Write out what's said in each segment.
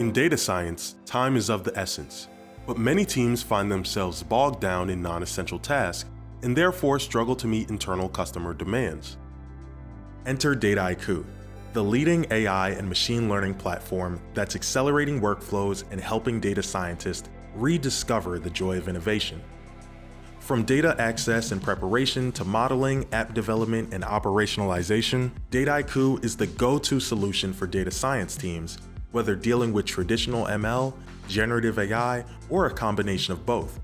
In data science, time is of the essence, but many teams find themselves bogged down in non-essential tasks and therefore struggle to meet internal customer demands. Enter Dataiku, the leading AI and machine learning platform that's accelerating workflows and helping data scientists rediscover the joy of innovation. From data access and preparation to modeling, app development, and operationalization, Dataiku is the go-to solution for data science teams, whether dealing with traditional ML, generative AI, or a combination of both.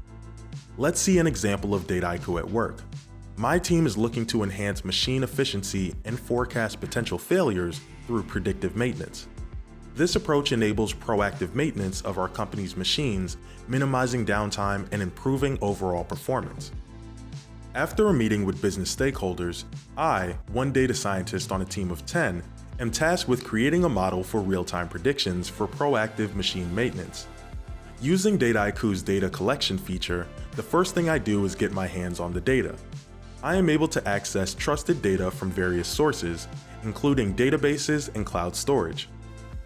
Let's see an example of Dataiku at work. My team is looking to enhance machine efficiency and forecast potential failures through predictive maintenance. This approach enables proactive maintenance of our company's machines, minimizing downtime and improving overall performance. After a meeting with business stakeholders, I, one data scientist on a team of 10, am tasked with creating a model for real-time predictions for proactive machine maintenance. Using Dataiku's data collection feature, the first thing I do is get my hands on the data. I am able to access trusted data from various sources, including databases and cloud storage.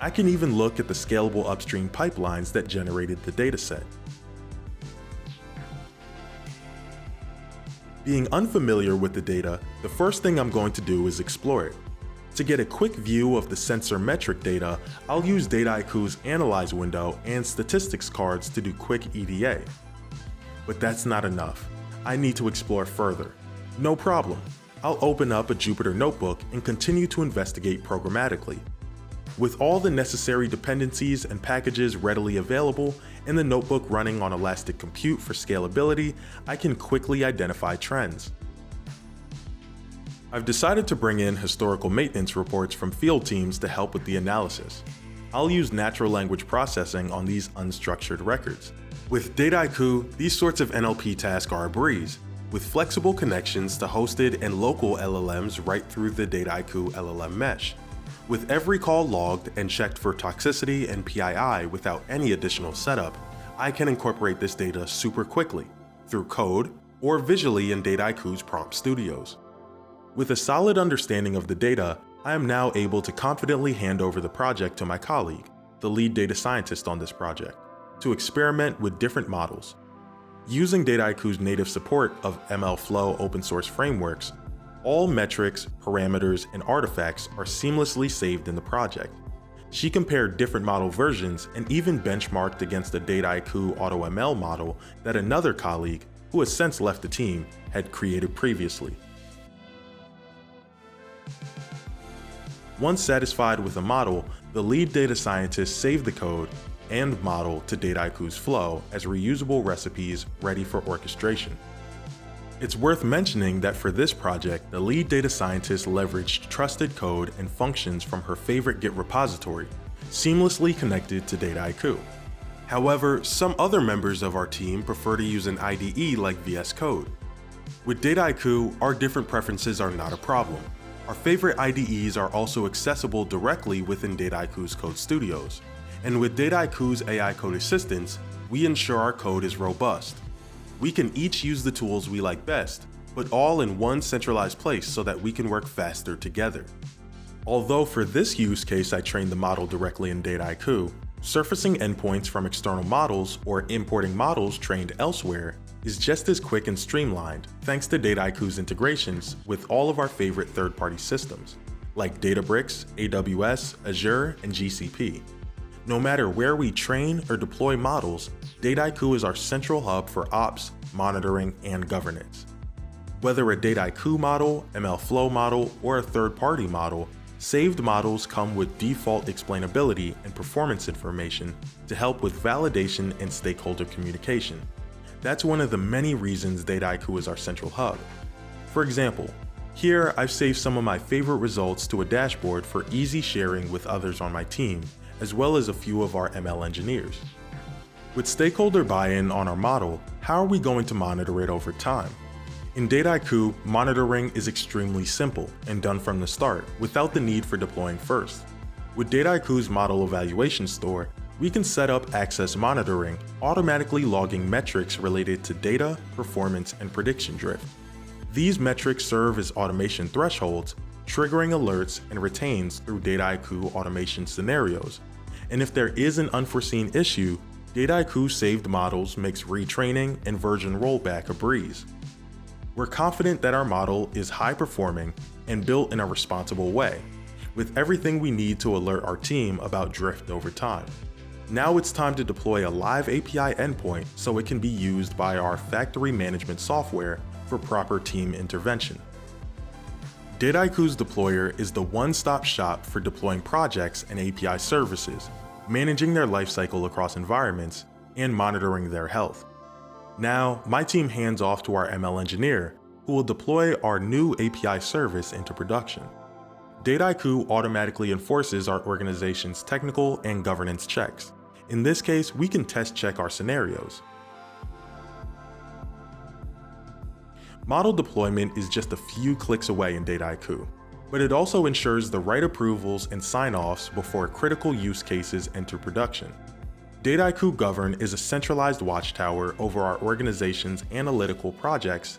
I can even look at the scalable upstream pipelines that generated the dataset. Being unfamiliar with the data, the first thing I'm going to do is explore it. To get a quick view of the sensor metric data, I'll use Dataiku's Analyze window and statistics cards to do quick EDA. But that's not enough. I need to explore further. No problem. I'll open up a Jupyter notebook and continue to investigate programmatically. With all the necessary dependencies and packages readily available and the notebook running on elastic compute for scalability, I can quickly identify trends. I've decided to bring in historical maintenance reports from field teams to help with the analysis. I'll use natural language processing on these unstructured records. With Dataiku, these sorts of NLP tasks are a breeze, with flexible connections to hosted and local LLMs right through the Dataiku LLM mesh. With every call logged and checked for toxicity and PII without any additional setup, I can incorporate this data super quickly, through code or visually in Dataiku's prompt studios. With a solid understanding of the data, I am now able to confidently hand over the project to my colleague, the lead data scientist on this project, to experiment with different models. Using Dataiku's native support of MLflow open source frameworks, all metrics, parameters, and artifacts are seamlessly saved in the project. She compared different model versions and even benchmarked against a Dataiku AutoML model that another colleague, who has since left the team, had created previously. Once satisfied with a model, the lead data scientist saved the code and model to Dataiku's flow as reusable recipes ready for orchestration. It's worth mentioning that for this project, the lead data scientist leveraged trusted code and functions from her favorite Git repository, seamlessly connected to Dataiku. However, some other members of our team prefer to use an IDE like VS Code. With Dataiku, our different preferences are not a problem. Our favorite IDEs are also accessible directly within Dataiku's code studios. And with Dataiku's AI code assistance, we ensure our code is robust. We can each use the tools we like best, but all in one centralized place so that we can work faster together. Although for this use case I trained the model directly in Dataiku, surfacing endpoints from external models or importing models trained elsewhere is just as quick and streamlined thanks to Dataiku's integrations with all of our favorite third-party systems, like Databricks, AWS, Azure, and GCP. No matter where we train or deploy models, Dataiku is our central hub for ops, monitoring, and governance. Whether a Dataiku model, MLflow model, or a third-party model, saved models come with default explainability and performance information to help with validation and stakeholder communication. That's one of the many reasons Dataiku is our central hub. For example, here I've saved some of my favorite results to a dashboard for easy sharing with others on my team, as well as a few of our ML engineers. With stakeholder buy-in on our model, how are we going to monitor it over time? In Dataiku, monitoring is extremely simple and done from the start without the need for deploying first. With Dataiku's model evaluation store, we can set up access monitoring, automatically logging metrics related to data, performance, and prediction drift. These metrics serve as automation thresholds, triggering alerts and retains through Dataiku automation scenarios, and if there is an unforeseen issue, Dataiku saved models makes retraining and version rollback a breeze. We're confident that our model is high performing and built in a responsible way, with everything we need to alert our team about drift over time. Now it's time to deploy a live API endpoint so it can be used by our factory management software for proper team intervention. Dataiku's deployer is the one-stop shop for deploying projects and API services, managing their lifecycle across environments, and monitoring their health. Now, my team hands off to our ML engineer, who will deploy our new API service into production. Dataiku automatically enforces our organization's technical and governance checks. In this case, we can test check our scenarios. Model deployment is just a few clicks away in Dataiku, but it also ensures the right approvals and sign-offs before critical use cases enter production. Dataiku Govern is a centralized watchtower over our organization's analytical projects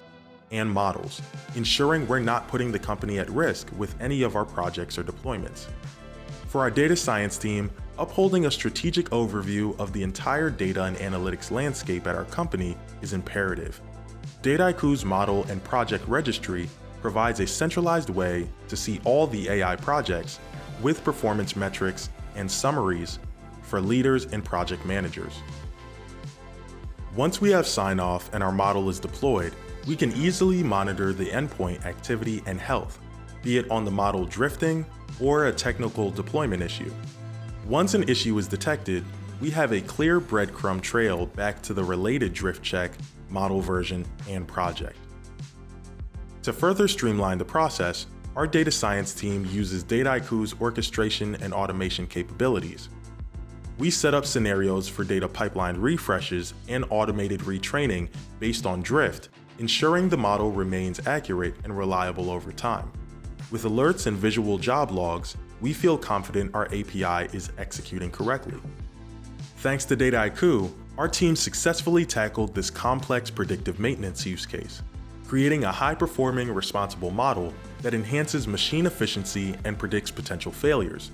and models, ensuring we're not putting the company at risk with any of our projects or deployments. For our data science team, upholding a strategic overview of the entire data and analytics landscape at our company is imperative. Dataiku's model and project registry provides a centralized way to see all the AI projects with performance metrics and summaries for leaders and project managers. Once we have sign-off and our model is deployed, we can easily monitor the endpoint activity and health, be it on the model drifting or a technical deployment issue. Once an issue is detected, we have a clear breadcrumb trail back to the related drift check, model version, and project. To further streamline the process, our data science team uses Dataiku's orchestration and automation capabilities. We set up scenarios for data pipeline refreshes and automated retraining based on drift, ensuring the model remains accurate and reliable over time. With alerts and visual job logs, we feel confident our API is executing correctly. Thanks to Dataiku, our team successfully tackled this complex predictive maintenance use case, creating a high-performing, responsible model that enhances machine efficiency and predicts potential failures.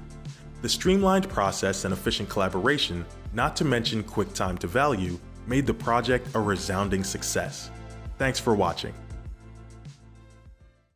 The streamlined process and efficient collaboration, not to mention quick time to value, made the project a resounding success. Thanks for watching.